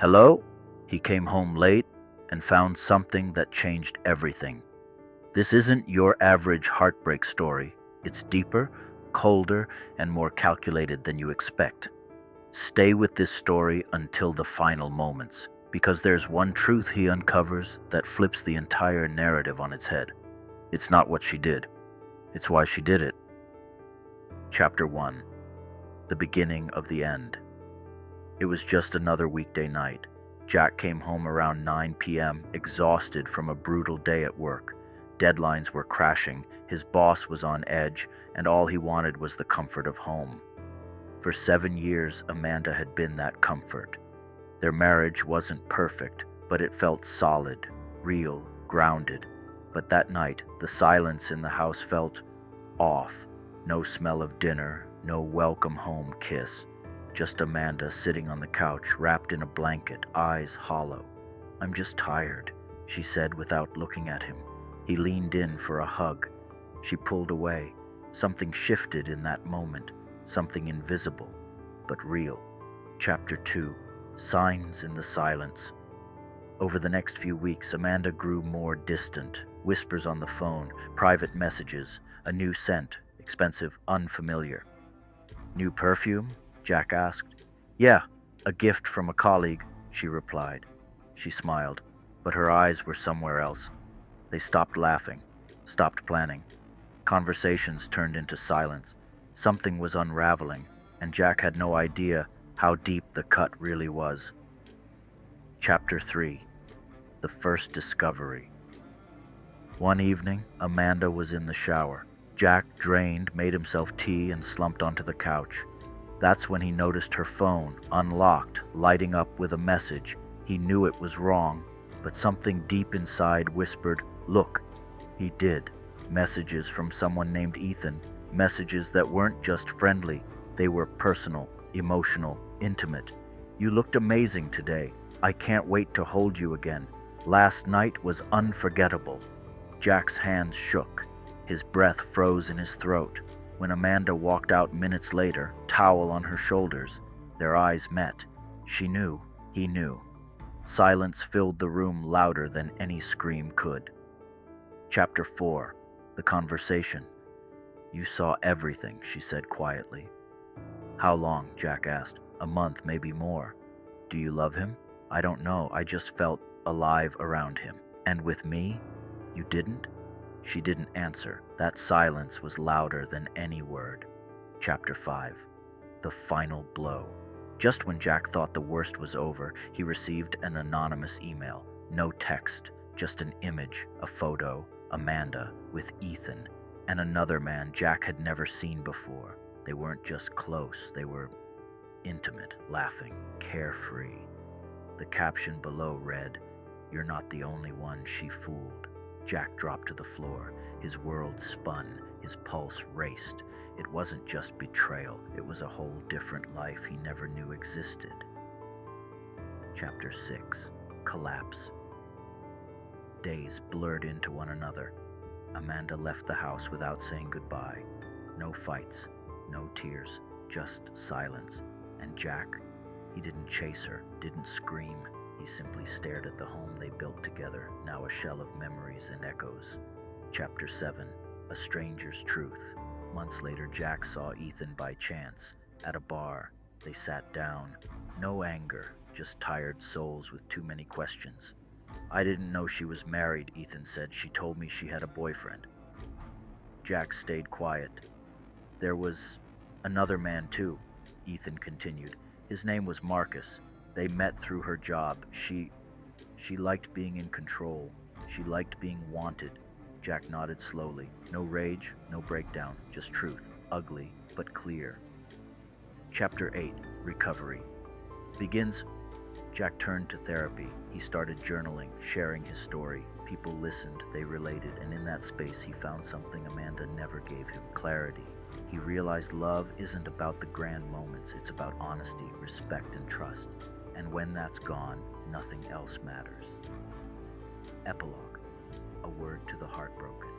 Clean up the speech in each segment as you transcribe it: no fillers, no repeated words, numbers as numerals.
Hello? He came home late and found something that changed everything. This isn't your average heartbreak story. It's deeper, colder, and more calculated than you expect. Stay with this story until the final moments, because there's one truth he uncovers that flips the entire narrative on its head. It's not what she did, it's why she did it. Chapter 1. The Beginning of the End. It was just another weekday night. Jack came home around 9 p.m., exhausted from a brutal day at work. Deadlines were crashing, his boss was on edge, and all he wanted was the comfort of home. For 7 years, Amanda had been that comfort. Their marriage wasn't perfect, but it felt solid, real, grounded. But that night, the silence in the house felt off. No smell of dinner, no welcome home kiss. Just Amanda sitting on the couch, wrapped in a blanket, eyes hollow. "I'm just tired," she said without looking at him. He leaned in for a hug. She pulled away. Something shifted in that moment, something invisible, but real. Chapter 2. Signs in the Silence. Over the next few weeks, Amanda grew more distant. Whispers on the phone, private messages, a new scent, expensive, unfamiliar. "New perfume?" Jack asked. "Yeah, a gift from a colleague," she replied. She smiled, but her eyes were somewhere else. They stopped laughing, stopped planning. Conversations turned into silence. Something was unraveling, and Jack had no idea how deep the cut really was. Chapter 3. The First Discovery. One evening, Amanda was in the shower. Jack, drained, made himself tea and slumped onto the couch. That's when he noticed her phone, unlocked, lighting up with a message. He knew it was wrong, but something deep inside whispered, "Look." He did. Messages from someone named Ethan. Messages that weren't just friendly. They were personal, emotional, intimate. "You looked amazing today. I can't wait to hold you again. Last night was unforgettable." Jack's hands shook. His breath froze in his throat. When Amanda walked out minutes later, towel on her shoulders, their eyes met. She knew, he knew. Silence filled the room louder than any scream could. Chapter 4. The Conversation. "You saw everything," she said quietly. "How long?" Jack asked. "A month, maybe more." "Do you love him?" "I don't know. I just felt alive around him." "And with me? You didn't?" She didn't answer. That silence was louder than any word. Chapter 5. The Final Blow. Just when Jack thought the worst was over, he received an anonymous email. No text, just an image, a photo, Amanda with Ethan, and another man Jack had never seen before. They weren't just close, they were intimate, laughing, carefree. The caption below read, "You're not the only one she fooled." Jack dropped to the floor. His world spun. His pulse raced. It wasn't just betrayal. It was a whole different life he never knew existed. Chapter 6. Collapse. Days blurred into one another. Amanda left the house without saying goodbye. No fights, no tears, just silence. And Jack, he didn't chase her, didn't scream. He simply stared at the home they built together, now a shell of memories and echoes. Chapter 7. A Stranger's Truth. Months later, Jack saw Ethan by chance. At a bar, they sat down. No anger, just tired souls with too many questions. "I didn't know she was married," Ethan said. "She told me she had a boyfriend." Jack stayed quiet. "There was another man too," Ethan continued. "His name was Marcus. They met through her job. She liked being in control. She liked being wanted." Jack nodded slowly. No rage, no breakdown, just truth. Ugly, but clear. Chapter 8. Recovery. Begins. Jack turned to therapy. He started journaling, sharing his story. People listened, they related, and in that space he found something Amanda never gave him: clarity. He realized love isn't about the grand moments, it's about honesty, respect, and trust. And when that's gone, nothing else matters. Epilogue. A word to the heartbroken.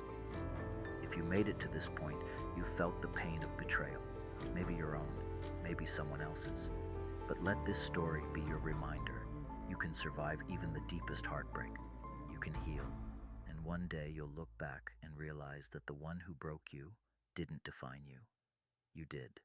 If you made it to this point, you felt the pain of betrayal. Maybe your own, maybe someone else's. But let this story be your reminder. can survive even the deepest heartbreak. You can heal. And one day you'll look back and realize that the one who broke you didn't define you. You did.